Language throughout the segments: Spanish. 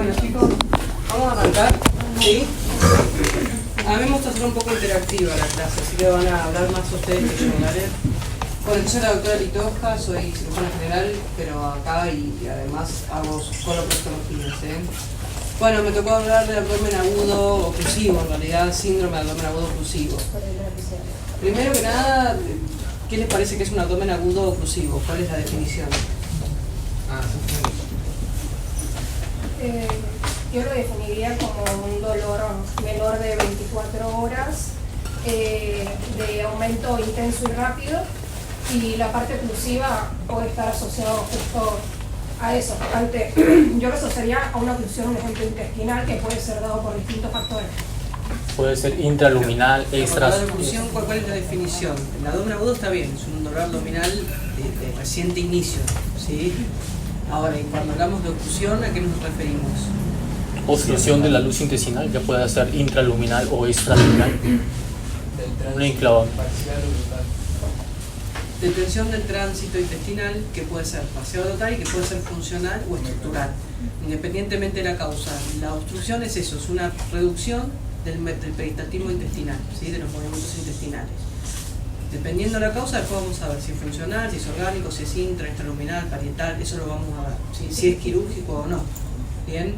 Bueno chicos, vamos a arrancar, ¿sí? A mí me gusta hacer un poco interactiva la clase, así que van a hablar más ustedes que yo, ¿vale? Bueno, yo soy la doctora Litoja, soy cirujana general, pero acá y además hago coloproctología, ¿sí? Bueno, me tocó hablar de abdomen agudo oclusivo, en realidad síndrome de abdomen agudo oclusivo. Primero que nada, ¿qué les parece que es un abdomen agudo oclusivo? ¿Cuál es la definición? Yo lo definiría como un dolor menor de 24 horas, de aumento intenso y rápido, y la parte oclusiva puede estar asociado justo a eso. Yo lo asociaría a una oclusión, un ejemplo intestinal, que puede ser dado por distintos factores. Puede ser intraluminal, extra. La oclusión, ¿cuál es la definición? El abdomen agudo está bien, es un dolor abdominal de reciente inicio, ¿sí? Ahora, y cuando hablamos de oclusión, ¿a qué nos referimos? Obstrucción de la luz intestinal, ya puede ser intraluminal o extraluminal. Una enclavada. Detención del tránsito intestinal, que puede ser parcial o total y que puede ser funcional o estructural, independientemente de la causa. La obstrucción es eso, es una reducción del peristaltismo intestinal, ¿sí? De los movimientos intestinales. Dependiendo de la causa, después vamos a ver si es funcional, si es orgánico, si es intraluminal, parietal, eso lo vamos a ver, ¿sí? Si es quirúrgico o no. ¿Bien?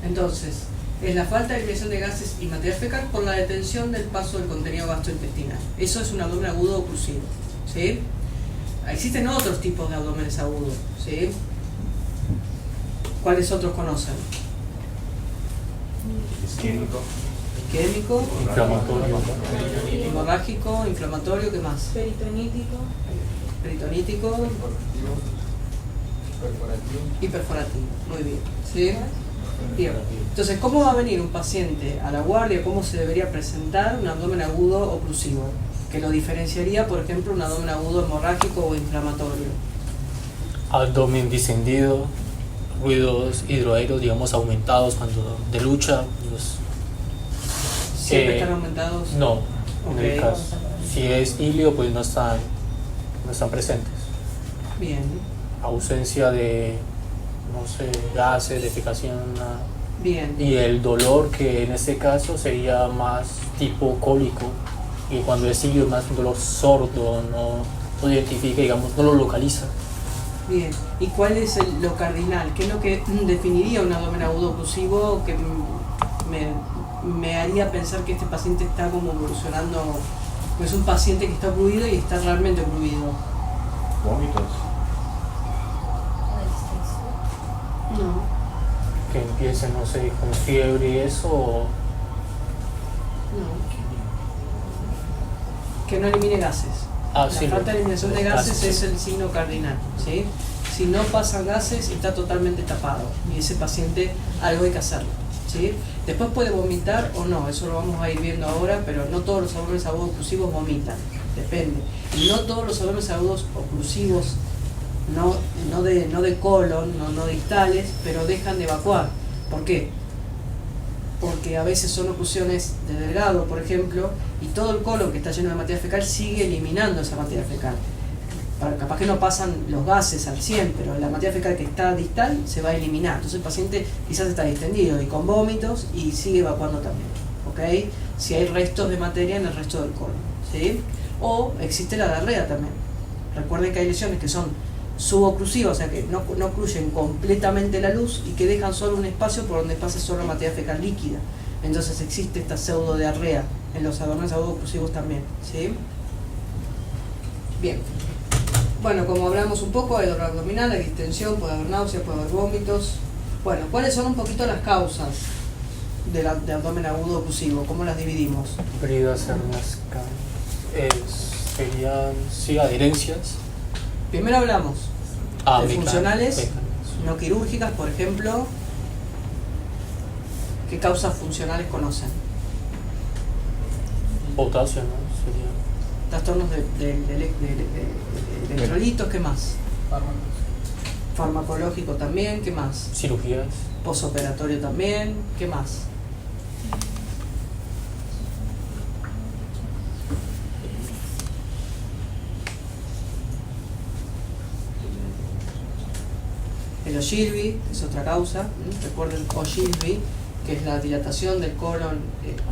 Entonces, es la falta de eliminación de gases y materia fecal por la detención del paso del contenido gastrointestinal. Eso es un abdomen agudo oclusivo, ¿sí? Existen otros tipos de abdómenes agudos, ¿sí? ¿Cuáles otros conocen? Isquémico. Isquémico, Inflamatorio. hemorrágico, inflamatorio, ¿qué más? Peritonítico. Peritonítico y perforativo. Muy bien, ¿sí? Bien. Entonces, ¿cómo va a venir un paciente a la guardia? ¿Cómo se debería presentar un abdomen agudo oclusivo? Que lo diferenciaría, por ejemplo, un abdomen agudo hemorrágico o inflamatorio. Abdomen distendido, ruidos hidroaéreos, digamos, aumentados cuando de lucha. ¿Siempre están aumentados? No, en el Ok. caso. Si es ilio, pues no están presentes. Bien, Ausencia de, no sé, gases, defecación. bien. Y el dolor, que en este caso sería más tipo cólico, y cuando es ilio es más un dolor sordo, no identifica, digamos, no lo localiza. Bien, ¿y cuál es lo cardinal? ¿Qué es lo que definiría un abdomen agudo oclusivo que me haría pensar que este paciente está como evolucionando? Pues es un paciente que está ocluido y está realmente ocluido. Vómitos. No, Que empiece, no sé, con fiebre y eso, o no. Que no elimine gases. Ah, La sí, falta de eliminación de los gases gases. es el signo cardinal, ¿sí? Si no pasan gases, está totalmente tapado y ese paciente algo hay que hacerlo, ¿sí? Después puede vomitar o no, eso lo vamos a ir viendo ahora, pero no todos los abdomenes agudos oclusivos vomitan, depende. Y no todos los abdomenes agudos oclusivos, no de colon, no distales, pero dejan de evacuar. ¿Por qué? Porque a veces son oclusiones de delgado, por ejemplo, y todo el colon que está lleno de materia fecal sigue eliminando esa materia fecal. Capaz que no pasan los gases al 100, pero la materia fecal que está distal se va a eliminar. Entonces el paciente quizás está distendido y con vómitos y sigue evacuando también, ¿ok? Si hay restos de materia en el resto del colon, ¿sí? O existe la diarrea también. Recuerden que hay lesiones que son suboclusivas, o sea que no ocluyen completamente la luz y que dejan solo un espacio por donde pasa solo materia fecal líquida. Entonces existe esta pseudodiarrea en los abdomenes agudos oclusivos también, ¿sí? Bien. Bueno, como hablamos un poco, hay dolor abdominal, hay distensión, puede haber náuseas, puede haber vómitos. Bueno, ¿cuáles son un poquito las causas de abdomen agudo oclusivo? ¿Cómo las dividimos? heridas, hernias, serían, sí, adherencias. Primero hablamos de funcionales, mecánicas. no quirúrgicas, por ejemplo. ¿Qué causas funcionales conocen? Potasio, ¿no? Sería Trastornos de electrolitos, ¿qué más? Farmacológico también, ¿qué más? cirugías. Posoperatorio también, ¿qué más? Ogilvy es otra causa. Recuerden Ogilvy, que es la dilatación del colon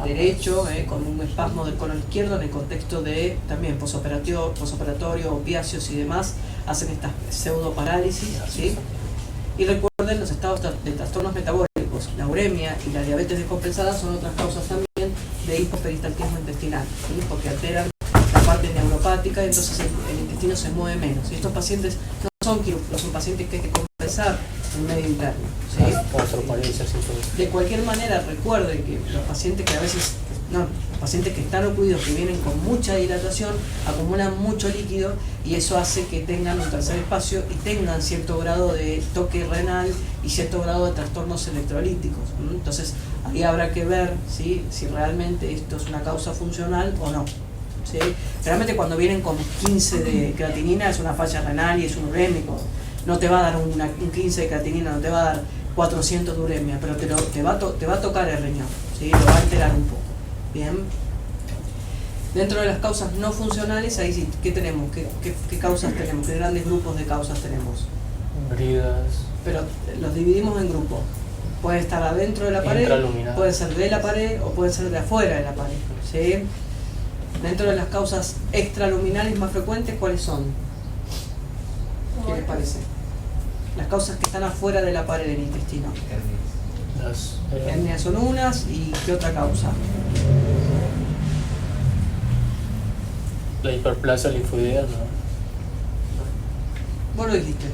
derecho con un espasmo del colon izquierdo en el contexto de también posoperatorio, opiáceos y demás, hacen estas pseudoparálisis, ¿sí? Y recuerden los estados de trastornos metabólicos, la uremia y la diabetes descompensada son otras causas también de hipoperistaltismo intestinal, ¿sí? Porque alteran la parte neuropática y entonces el intestino se mueve menos. Y estos pacientes no son quirúrgicos, son pacientes que hay que compensar en medio interno, ¿sí? De cualquier manera, recuerden que los pacientes que a veces, los pacientes que están ocluidos, que vienen con mucha dilatación, acumulan mucho líquido y eso hace que tengan un tercer espacio y tengan cierto grado de toque renal y cierto grado de trastornos electrolíticos. Entonces, ahí habrá que ver, ¿sí?, si realmente esto es una causa funcional o no. ¿Sí? Realmente cuando vienen con 15 de creatinina es una falla renal y es un urémico. No te va a dar un 15 de creatinina, no te va a dar 400 de uremia, pero te va a tocar el riñón, ¿sí? Lo va a alterar un poco. Bien. Dentro de las causas no funcionales, ahí sí, ¿qué tenemos? ¿Qué causas tenemos? ¿Qué grandes grupos de causas tenemos? Bridas. Pero los dividimos en grupos. Puede estar adentro de la pared, puede ser de la pared o puede ser de afuera de la pared, ¿sí? Dentro de las causas extraluminales más frecuentes, ¿cuáles son? ¿Qué les parece? Las causas que están afuera de la pared del intestino. Las Hernias son unas, ¿y qué otra causa? la hiperplasia linfoidea, ¿no? Vos lo dijiste.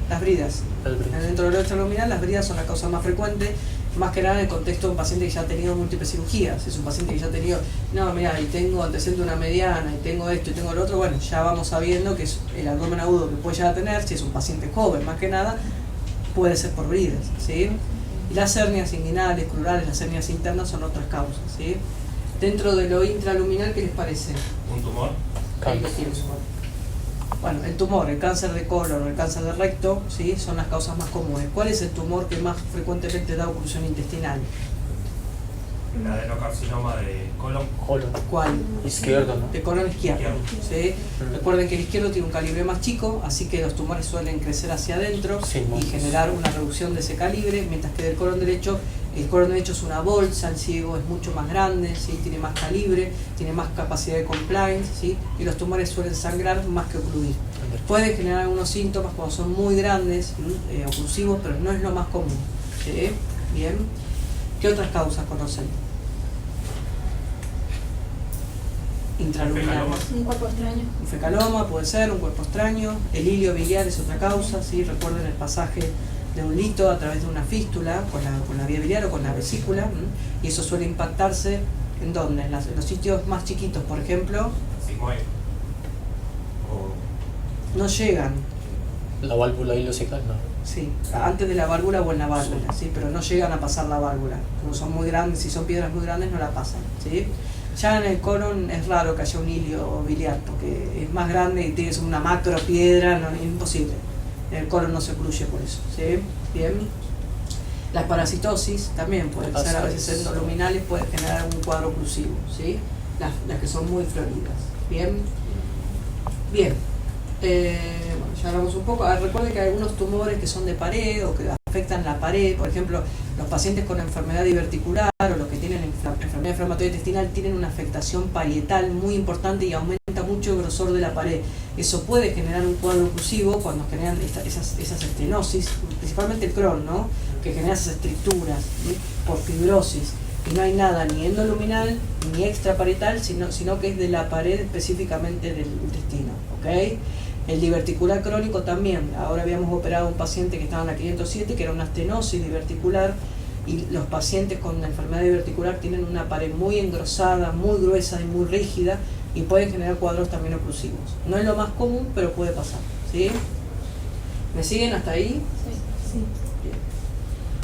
Las bridas. Las bridas. Dentro de lo extraluminal, las bridas son la causa más frecuente, más que nada en el contexto de un paciente que ya ha tenido múltiples cirugías. Es un paciente que ya ha tenido, no, mira, y tengo antecedente de una mediana, y tengo esto, y tengo lo otro. Bueno, ya vamos sabiendo que es el abdomen agudo que puede llegar a tener, si es un paciente joven, más que nada, puede ser por bridas, ¿sí? Y las hernias inguinales, crurales, las hernias internas son otras causas, ¿sí? Dentro de lo intraluminal, ¿qué les parece? ¿Un tumor? Ahí lo tienes. Bueno, el tumor, el cáncer de colon, el cáncer de recto, ¿sí?, son las causas más comunes. ¿Cuál es el tumor que más frecuentemente da oclusión intestinal? El adenocarcinoma de colon. Colon. ¿Cuál? Izquierdo, ¿no? De colon izquierdo, ¿sí? Recuerden que el izquierdo tiene un calibre más chico, así que los tumores suelen crecer hacia adentro Sí, y generar una reducción de ese calibre, mientras que del colon derecho, el colon derecho es una bolsa, el ciego es mucho más grande, ¿sí?, tiene más calibre, tiene más capacidad de compliance, ¿sí?, y los tumores suelen sangrar más que ocluir. Pueden generar algunos síntomas cuando son muy grandes, oclusivos, pero no es lo más común, ¿sí? Bien. ¿Qué otras causas conocen? Intraluminales. Un cuerpo extraño. Un fecaloma puede ser, un cuerpo extraño. El hilio biliar es otra causa, ¿sí? Recuerden el pasaje de un lito a través de una fístula con la vía biliar o con la vesícula, ¿m? Y eso suele impactarse ¿en dónde? En los sitios más chiquitos, por ejemplo. Sigmoide. No llegan, La válvula ileocecal, ¿no? sí, antes de la válvula o en la válvula, ¿sí? Pero no llegan a pasar la válvula. Como son muy grandes, si son piedras muy grandes no la pasan, ¿sí? Ya en el colon es raro que haya un hilio biliar porque es más grande y tienes una macro piedra, no, es imposible. El colon no se ocluye por eso, ¿sí? Bien. Las parasitosis también pueden ser a veces endoluminales, pueden generar un cuadro oclusivo, ¿sí? Las que son muy floridas. Bien. Bien. Bueno, ya hablamos un poco. Recuerden que hay algunos tumores que son de pared o que afectan la pared. Por ejemplo, los pacientes con enfermedad diverticular o los que tienen enfermedad inflamatoria intestinal tienen una afectación parietal muy importante y aumenta mucho el grosor de la pared. Eso puede generar un cuadro oclusivo cuando generan esas estenosis, principalmente el Crohn, ¿no?, que genera esas estructuras, ¿sí?, por fibrosis. Y no hay nada ni endoluminal ni extraparietal, sino que es de la pared específicamente del intestino, ¿ok? El diverticular crónico también. Ahora habíamos operado a un paciente que estaba en la 507, que era una estenosis diverticular, y los pacientes con la enfermedad diverticular tienen una pared muy engrosada, muy gruesa y muy rígida, y pueden generar cuadros también oclusivos. No es lo más común, pero puede pasar, ¿sí? ¿Me siguen hasta ahí? Sí. Bien.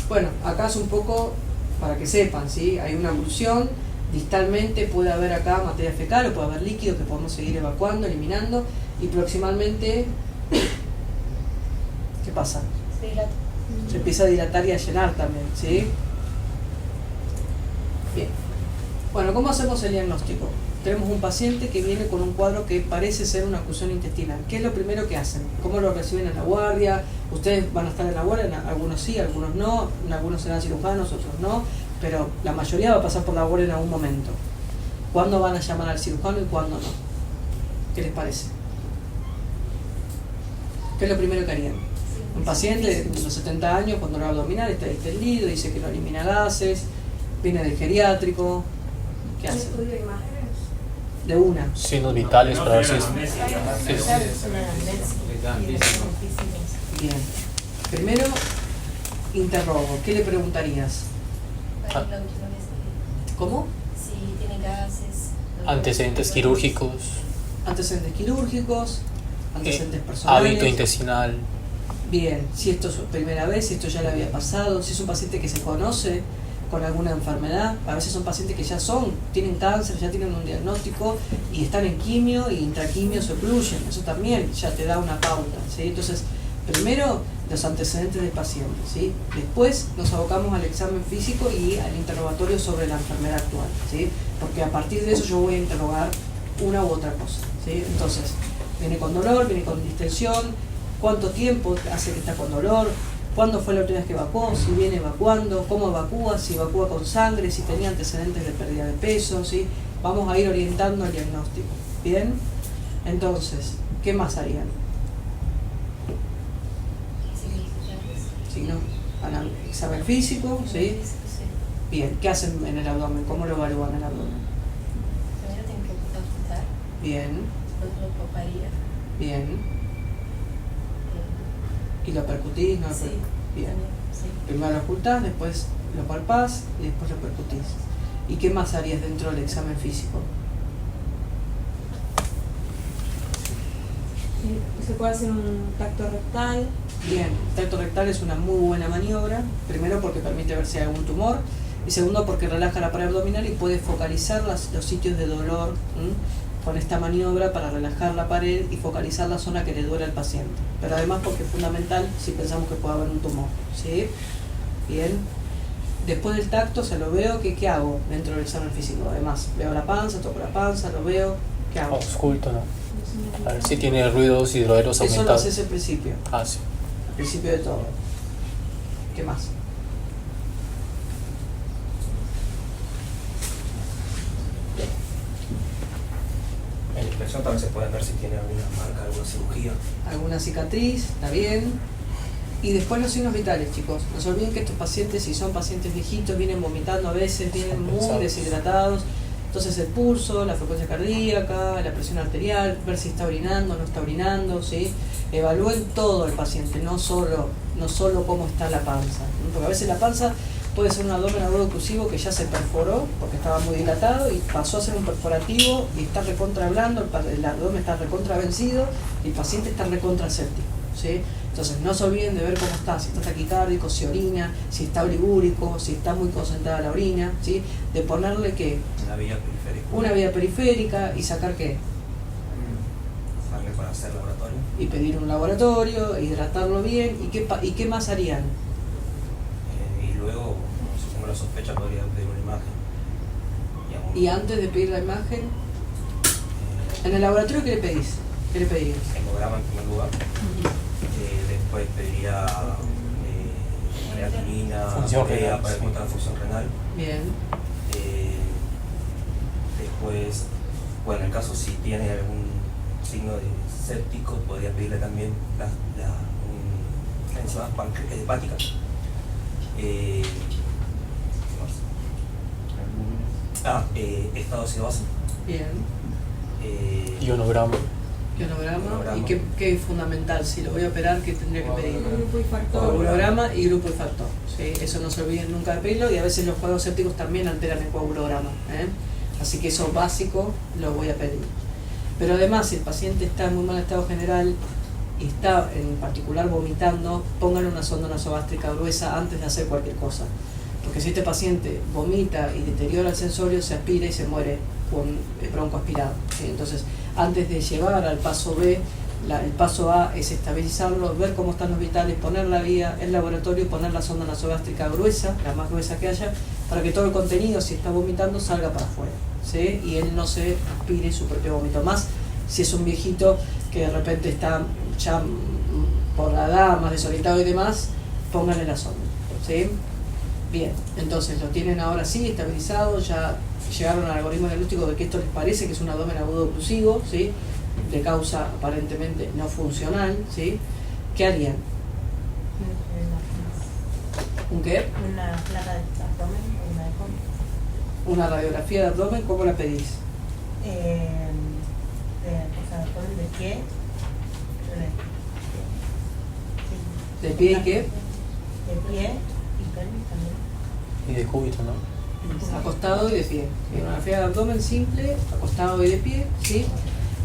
Bueno, acá es un poco para que sepan, ¿sí? Hay una oclusión, distalmente puede haber acá materia fecal o puede haber líquido que podemos seguir evacuando, eliminando, y proximalmente, ¿qué pasa? Se dilata. Se empieza a dilatar y a llenar también, ¿sí? Bien. Bueno, ¿cómo hacemos el diagnóstico? tenemos un paciente que viene con un cuadro que parece ser una oclusión intestinal. ¿Qué es lo primero que hacen? ¿Cómo lo reciben en la guardia? Ustedes van a estar en la guardia, algunos sí, algunos no, algunos serán cirujanos, otros no, pero la mayoría va a pasar por la guardia en algún momento. ¿Cuándo van a llamar al cirujano y cuándo no? ¿Qué les parece? ¿Qué es lo primero que harían? Un paciente de los 70 años con dolor abdominal, está distendido, dice que no elimina gases, viene del geriátrico. ¿Qué ¿Un hace? estudio de imágenes? De una. Signos vitales No, para ver si pero es... la amnesia. Sí, sí. Bien. Primero, interrogo. ¿Qué le preguntarías? Para la última vez ¿Cómo? si tiene gases. Antecedentes quirúrgicos, Antecedentes quirúrgicos, antecedentes personales. hábito intestinal. Bien, si esto es su primera vez, si esto ya le había pasado, si es un paciente que se conoce con alguna enfermedad, a veces son pacientes que ya tienen cáncer, ya tienen un diagnóstico y están en quimio y intraquimio se ocluyen, eso también ya te da una pauta, ¿sí? Entonces, primero los antecedentes del paciente, ¿sí? Después nos abocamos al examen físico y al interrogatorio sobre la enfermedad actual, ¿sí? Porque a partir de eso yo voy a interrogar una u otra cosa, ¿sí? Entonces, viene con dolor, viene con distensión, cuánto tiempo hace que está con dolor, cuándo fue la última vez que evacuó, si viene evacuando, cómo evacúa, si evacúa con sangre, si tenía antecedentes de pérdida de peso, ¿sí? Vamos a ir orientando el diagnóstico, ¿bien? Entonces, ¿qué más harían? Si no, examen físico, ¿sí? Bien, ¿qué hacen en el abdomen? ¿Cómo lo evalúan el abdomen? Primero tengo que ocultar, Bien, después lo palparía. bien. ¿Y lo percutís? ¿No lo Sí, Bien. también, sí. Primero lo ocultás, después lo palpás y después lo percutís. ¿Y qué más harías dentro del examen físico? Se puede hacer un tacto rectal. Bien, el tacto rectal es una muy buena maniobra, primero porque permite ver si hay algún tumor y segundo porque relaja la pared abdominal y puede focalizar los sitios de dolor, ¿m? Con esta maniobra para relajar la pared y focalizar la zona que le duele al paciente. Pero además porque es fundamental si pensamos que puede haber un tumor, ¿sí? Bien. Después del tacto se lo veo, ¿qué hago dentro del examen físico? Además, veo la panza, toco la panza, lo veo, ¿qué hago? Ausculto, ¿no? A ver si tiene ruidos hidroeros Eso lo aumentados. haces al principio, Ah, sí. al principio de todo. ¿Qué más? En la inspección también se puede ver si tiene alguna marca, alguna cirugía. Alguna cicatriz, está bien. Y después los signos vitales, chicos. No se olviden que estos pacientes, si son pacientes viejitos, vienen vomitando a veces, vienen muy Cansados. deshidratados. Entonces el pulso, la frecuencia cardíaca, la presión arterial, ver si está orinando, no está orinando, ¿sí? Evalúen todo el paciente, no solo cómo está la panza, ¿no? Porque a veces la panza puede ser un abdomen agudo oclusivo que ya se perforó porque estaba muy dilatado y pasó a ser un perforativo y está recontra blando, el abdomen está recontra vencido y el paciente está recontra séptico, ¿sí? Entonces no se olviden de ver cómo está, si está taquicárdico, si orina, si está oligúrico, si está muy concentrada la orina, ¿sí? De ponerle que Una vía periférica. una vía periférica y sacar qué, Darle para hacer laboratorio. y pedir un laboratorio, hidratarlo bien y qué más harían. Y luego, si tengo la sospecha, podría pedir una imagen. Y antes de pedir la imagen, en el laboratorio, ¿qué le pedís? ¿Qué le pedirías? Hemograma en primer lugar. Después pediría creatinina, Función urea renal, para sí. encontrar función renal. Bien, Después, bueno, en el caso si tiene algún signo de séptico, podría pedirle también una enzima hepática. ¿Qué más? Estado ácido-base. bien. Ionograma. Ionograma. Ionograma. ¿Y qué es fundamental? Si lo voy a operar, ¿qué tendría que pedir? Grupo y factor. Coagulograma y grupo y factor. ¿Sí? Eso no se olviden nunca de pedirlo y a veces los cuadros sépticos también alteran el coagulograma, ¿eh? Así que eso básico lo voy a pedir. Pero además, si el paciente está en muy mal estado general y está en particular vomitando, pónganle una sonda nasogástrica gruesa antes de hacer cualquier cosa. Porque si este paciente vomita y deteriora el sensorio, se aspira y se muere con bronco aspirado, ¿sí? Entonces, antes de llevar al paso B el paso A es estabilizarlo, ver cómo están los vitales, poner la vía, el laboratorio, poner la sonda nasogástrica gruesa, la más gruesa que haya, para que todo el contenido, si está vomitando, salga para afuera, ¿sí? Y él no se aspire su propio vómito. Más si es un viejito que de repente está ya por la edad, más desorientado y demás, pónganle la sonda, ¿sí? Bien, entonces lo tienen ahora sí estabilizado, ya llegaron al algoritmo diagnóstico de que esto les parece que es un abdomen agudo oclusivo, ¿sí? De causa aparentemente no funcional, ¿sí? ¿Qué harían? ¿Un qué? Una placa de abdomen o una de cómo. Una radiografía de abdomen, ¿cómo la pedís? Abdomen de pie. ¿De pie y qué? De pie y pelvis también. Y de cúbito, ¿no? Acostado y de pie. Una radiografía de abdomen simple, acostado y de pie, ¿sí?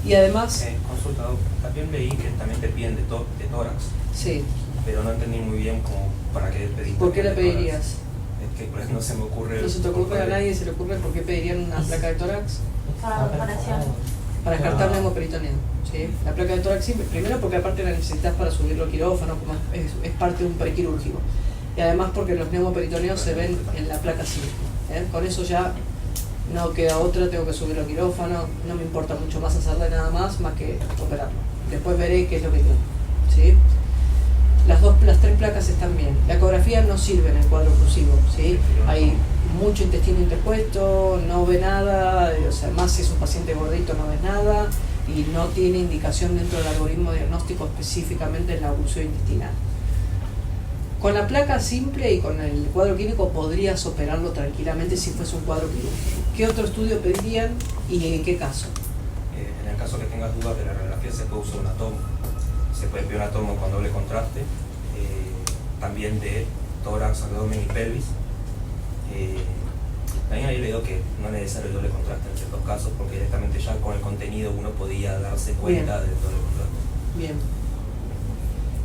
Y además, Consultado, también leí que también te piden de tórax, sí. pero no entendí muy bien como para qué pedís. ¿Por qué la también de pedirías? tórax. Es que pues, no se me ocurre. ¿No se te ocurre a nadie, se le ocurre por qué pedirían una placa de tórax? Para operación. Para descartar neumoperitoneo, ¿sí? La placa de tórax simple, primero porque aparte la necesitas para subirlo al quirófano, como es parte de un prequirúrgico. Y además porque los neumoperitoneos se ven en la placa simple, ¿eh? Con eso ya no queda otra, tengo que subirlo al quirófano, no me importa mucho más hacerle nada más que operarlo. Después veré qué es lo que tiene, ¿sí? Las tres placas están bien. La ecografía no sirve en el cuadro oclusivo, ¿sí? Hay mucho intestino interpuesto, no ve nada, o sea, más si es un paciente gordito no ves nada y no tiene indicación dentro del algoritmo diagnóstico específicamente en la oclusión intestinal. Con la placa simple y con el cuadro clínico podrías operarlo tranquilamente si fuese un cuadro quirúrgico. ¿Qué otro estudio pedirían y en qué caso? En el caso que tengas dudas de la radiografía se puede usar un atomo. Se puede pedir un atomo con doble contraste, también de tórax, abdomen y pelvis. También había leído que no es necesario el doble contraste en ciertos casos porque directamente ya con el contenido uno podía darse cuenta del doble contraste. Bien.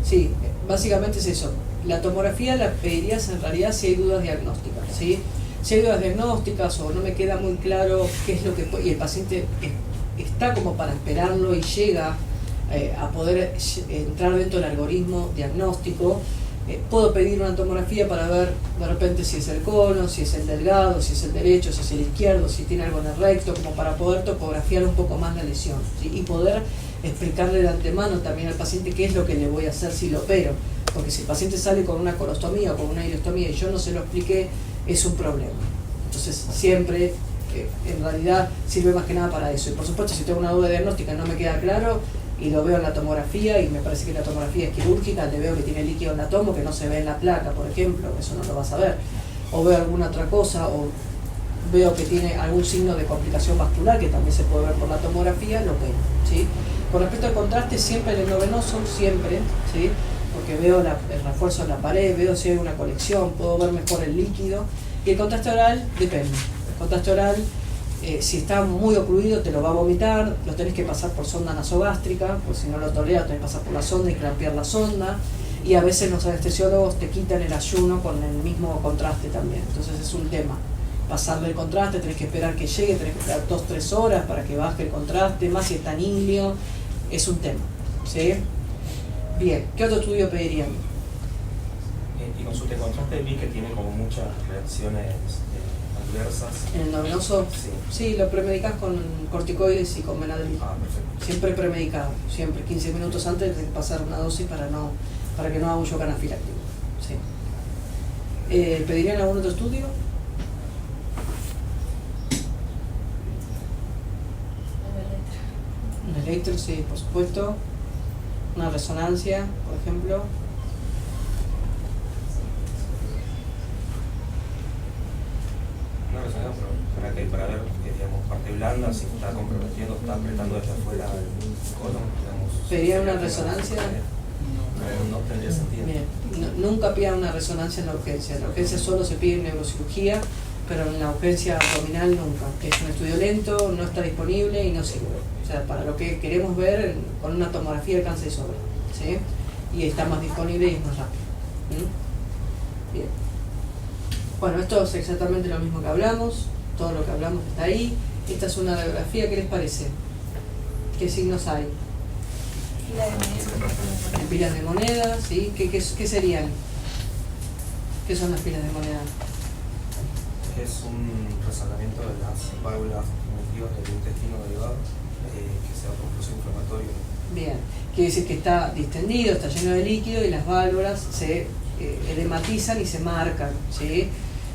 Sí, básicamente es eso. La tomografía la pedirías en realidad si hay dudas diagnósticas, ¿sí? Si hay dudas diagnósticas o no me queda muy claro qué es lo que y el paciente está como para esperarlo y llega a poder entrar dentro del algoritmo diagnóstico, puedo pedir una tomografía para ver de repente si es el cono, si es el delgado, si es el derecho, si es el izquierdo, si tiene algo en el recto, como para poder topografiar un poco más la lesión, ¿sí? Y poder explicarle de antemano también al paciente qué es lo que le voy a hacer si lo opero, porque si el paciente sale con una colostomía o con una ileostomía y yo no se lo expliqué, es un problema. Entonces siempre en realidad sirve más que nada para eso. Y por supuesto si tengo una duda diagnóstica y no me queda claro y lo veo en la tomografía y me parece que la tomografía es quirúrgica, le veo que tiene líquido en la tomo que no se ve en la placa, por ejemplo, eso no lo vas a ver, o veo alguna otra cosa, o veo que tiene algún signo de complicación vascular que también se puede ver por la tomografía, lo veo, ¿sí? Con respecto al contraste, siempre el endovenoso, siempre, ¿sí? Porque veo el refuerzo en la pared, veo si hay una colección, puedo ver mejor el líquido. Y el contraste oral depende. El contraste oral, si está muy ocluido, te lo va a vomitar, lo tenés que pasar por sonda nasogástrica, pues si no lo toleras, tenés que pasar por la sonda y clampear la sonda. Y a veces los anestesiólogos te quitan el ayuno con el mismo contraste también. Entonces es un tema. Pasarle el contraste, tenés que esperar que llegue, tenés que esperar 2-3 horas para que baje el contraste, más si está níleo, es un tema, ¿sí? Bien, ¿qué otro estudio pedirían? Y con su contraste vi que tiene como muchas reacciones adversas. ¿En el endovenoso? Sí. Sí, lo premedicás con corticoides y con Benadryl. Ah, perfecto. Siempre premedicado, siempre, 15 minutos antes de pasar una dosis para que no haga un shock anafiláctico. Sí. ¿Pedirían algún otro estudio? Un electro, sí, por supuesto. Una resonancia, por ejemplo. Una resonancia para ver, digamos, parte blanda, si está comprometiendo, está apretando desde afuera el colon, digamos. ¿Pedirían una resonancia? No tendría sentido. Bien. Nunca pidan una resonancia en la urgencia. En la urgencia solo se pide en neurocirugía, pero en la urgencia abdominal nunca. Es un estudio lento, no está disponible y no sirve. O sea, para lo que queremos ver con una tomografía alcanza y sobra, ¿sí? Y está más disponible y es más rápido. ¿Mm? Bien. Bueno, esto es exactamente lo mismo que hablamos, todo lo que hablamos está ahí. Esta es una radiografía, ¿qué les parece? ¿Qué signos hay? Pila de moneda. En pilas de moneda, ¿sí? ¿Qué serían? ¿Qué son las pilas de moneda? Es un rezagamiento de las válvulas primitivas del intestino delgado que se da por proceso inflamatorio. Bien, quiere decir que está distendido, está lleno de líquido y las válvulas se edematizan y se marcan, ¿sí?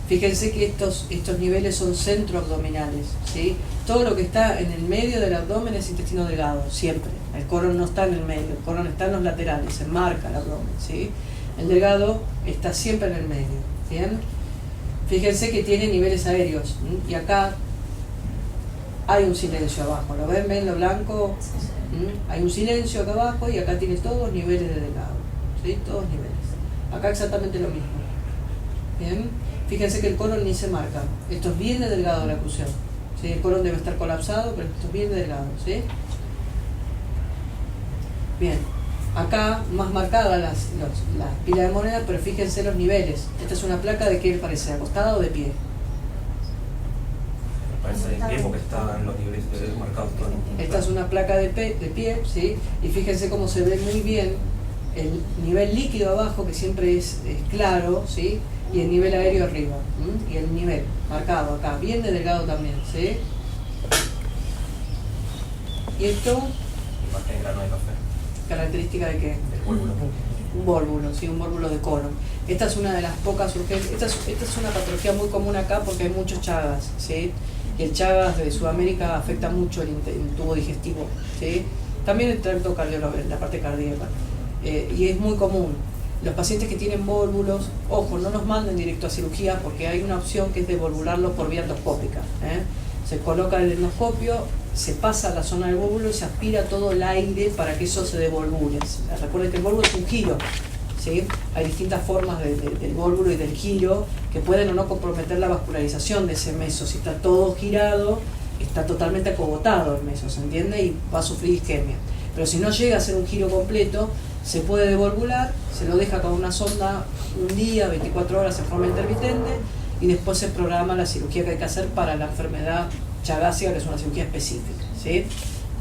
Fíjense que estos niveles son centroabdominales, ¿sí? Todo lo que está en el medio del abdomen es intestino delgado, siempre. El colon no está en el medio, el colon está en los laterales, se marca el abdomen, ¿sí? El delgado está siempre en el medio, ¿bien? Fíjense que tiene niveles aéreos, ¿m? Y acá hay un silencio abajo, ¿lo ven? ¿Ven lo blanco? ¿M? Hay un silencio acá abajo y acá tiene todos niveles de delgado, ¿sí? Todos niveles. Acá exactamente lo mismo, ¿bien? Fíjense que el colon ni se marca, esto es bien de delgado la oclusión, ¿sí? El colon debe estar colapsado, pero esto es bien de delgado, ¿sí? Bien, acá más marcadas las pilas de moneda, pero fíjense los niveles. Esta es una placa de qué le parece, acostada o de pie. Parece de pie porque están los niveles marcados todos. Esta es una placa de pie, ¿sí? Y fíjense cómo se ve muy bien el nivel líquido abajo, que siempre es claro, ¿sí? Y el nivel aéreo arriba, ¿m? Y el nivel marcado acá, bien de delgado también, ¿sí? Y esto, Imagen en grano de café. característica de qué? Del vólvulo. Un vólvulo, ¿sí? Un vólvulo de colon. Esta es una de las pocas urgencias. Esta es una patología muy común acá porque hay muchos Chagas, ¿sí? Y el Chagas de Sudamérica afecta mucho el tubo digestivo, ¿sí? También el tracto cardiológico, la parte cardíaca. Y es muy común. Los pacientes que tienen vólvulos, ojo, no los manden directo a cirugía porque hay una opción que es devolvularlos por vía endoscópica, ¿eh? Se coloca el endoscopio, se pasa a la zona del vólvulo y se aspira todo el aire para que eso se devolvule. Recuerden que el vólvulo es un giro, ¿sí? Hay distintas formas del vólvulo y del giro que pueden o no comprometer la vascularización de ese meso. Si está todo girado, está totalmente acogotado el meso, ¿se entiende? Y va a sufrir isquemia. Pero si no llega a ser un giro completo, se puede devolvular, se lo deja con una sonda un día, 24 horas en forma intermitente y después se programa la cirugía que hay que hacer para la enfermedad chagásica, que es una cirugía específica, ¿sí?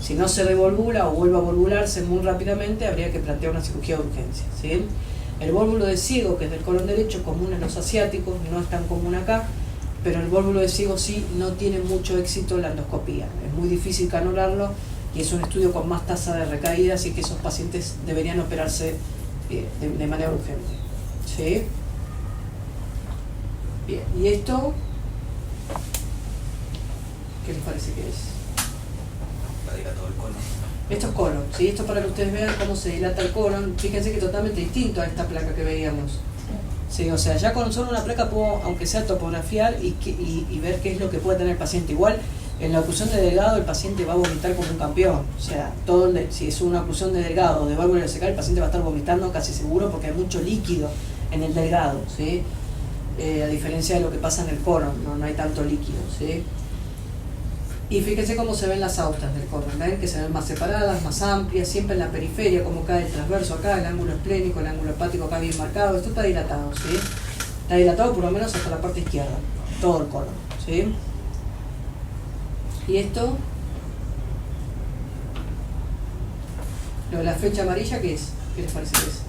Si no se devolvula o vuelve a volvularse muy rápidamente, habría que plantear una cirugía de urgencia, ¿sí? El vólvulo de ciego, que es del colon derecho, común en los asiáticos, no es tan común acá, pero el vólvulo de ciego sí no tiene mucho éxito en la endoscopía. Es muy difícil canularlo y es un estudio con más tasa de recaída, así que esos pacientes deberían operarse de manera urgente, ¿sí? Bien, y esto, ¿qué les parece que es? La dilata del colon. Esto es colon, ¿sí? Esto para que ustedes vean cómo se dilata el colon. Fíjense que es totalmente distinto a esta placa que veíamos. Sí, o sea, ya con solo una placa puedo, aunque sea topografiar y ver qué es lo que puede tener el paciente. Igual, en la oclusión de delgado el paciente va a vomitar como un campeón. O sea, si es una oclusión de delgado o de válvula cecal, el paciente va a estar vomitando casi seguro porque hay mucho líquido en el delgado, ¿sí? A diferencia de lo que pasa en el colon, no hay tanto líquido, ¿sí? Y fíjense cómo se ven las aortas del colon, ¿ven? Que se ven más separadas, más amplias, siempre en la periferia, como cae el transverso acá, el ángulo esplénico, el ángulo hepático acá bien marcado. Esto está dilatado, ¿sí? Está dilatado por lo menos hasta la parte izquierda, todo el colon, ¿sí? Y esto, lo de la flecha amarilla, ¿qué es? ¿Qué les parece que es?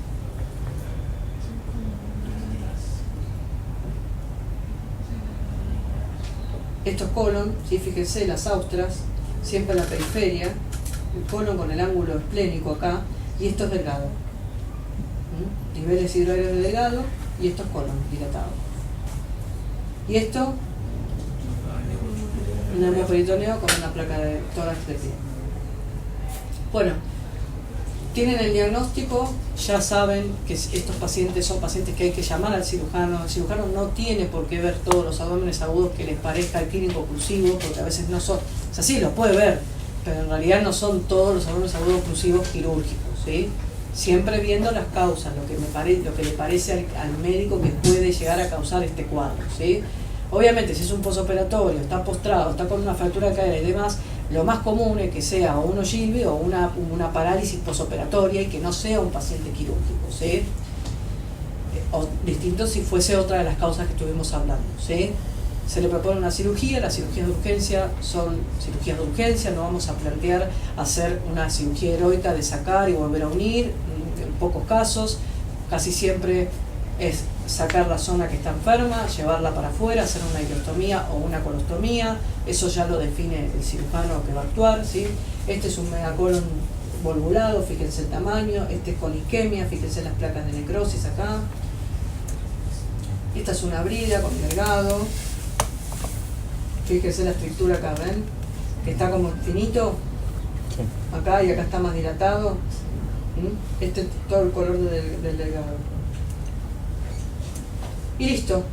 Esto es colon, ¿sí? Fíjense, las austras, siempre en la periferia, el colon con el ángulo esplénico acá, y esto es delgado. Niveles hidroaéreos de delgado, y esto es colon, dilatado. Y esto, un hemoperitoneo con una placa de tórax de pie. Bueno, tienen el diagnóstico, ya saben que estos pacientes son pacientes que hay que llamar al cirujano. El cirujano no tiene por qué ver todos los abdómenes agudos que les parezca al clínico oclusivo, porque a veces no son, o sea, sí, los puede ver, pero en realidad no son todos los abdómenes agudos oclusivos quirúrgicos, ¿sí? Siempre viendo las causas, lo que le parece al médico que puede llegar a causar este cuadro, ¿sí? Obviamente, si es un posoperatorio, está postrado, está con una fractura de cadera y demás, lo más común es que sea o un ogilvie o una parálisis posoperatoria y que no sea un paciente quirúrgico, ¿sí? O distinto si fuese otra de las causas que estuvimos hablando, ¿sí? se le propone una cirugía. Las cirugías de urgencia son cirugías de urgencia, no vamos a plantear hacer una cirugía heroica de sacar y volver a unir, en pocos casos, casi siempre es sacar la zona que está enferma, llevarla para afuera, hacer una ileostomía o una colostomía, eso ya lo define el cirujano que va a actuar, ¿sí? Este es un megacolon volvulado, fíjense el tamaño, este es con isquemia, fíjense las placas de necrosis acá. Esta es una brida con delgado. Fíjense la estructura acá, ¿ven? Que está como finito. Acá y acá está más dilatado. Este es todo el color del delgado. Y listo.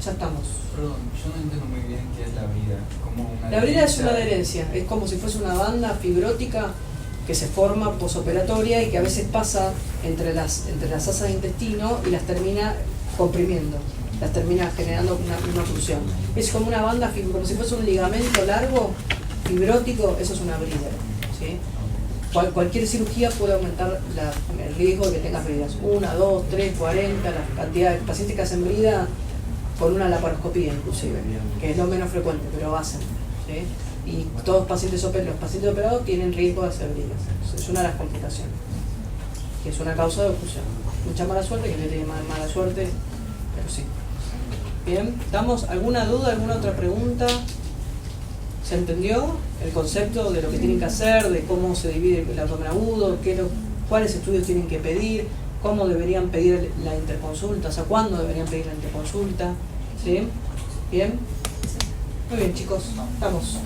Ya estamos. Perdón, yo no entiendo muy bien qué es la brida. Como una La brida es una adherencia. Es como si fuese una banda fibrótica que se forma posoperatoria y que a veces pasa entre las asas de intestino y las termina comprimiendo, las termina generando una oclusión. Es como una banda, como si fuese un ligamento largo, fibrótico, eso es una brida, ¿sí? Cualquier cirugía puede aumentar el riesgo de que tengas bridas. 1, 2, 3, 40, la cantidad de pacientes que hacen brida con una laparoscopía inclusive, que es lo menos frecuente, pero hacen, ¿sí? Y todos los pacientes operados tienen riesgo de hacer bridas. Es una de las complicaciones, que es una causa de oclusión. Mucha mala suerte, que no tiene mala suerte, pero sí. Bien, ¿estamos? ¿Alguna duda, alguna otra pregunta? ¿Se entendió el concepto de lo que tienen que hacer, de cómo se divide el abdomen agudo, cuáles estudios tienen que pedir, cómo deberían pedir la interconsulta, o sea, cuándo deberían pedir la interconsulta? ¿Sí? ¿Bien? Muy bien, chicos, estamos.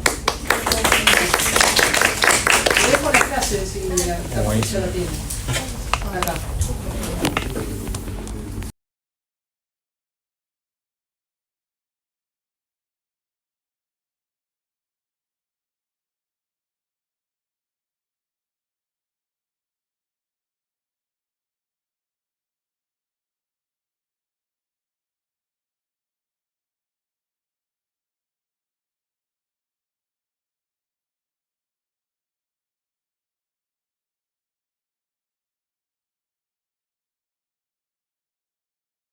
Les dejo la clase, si la profesora la tiene. Acá.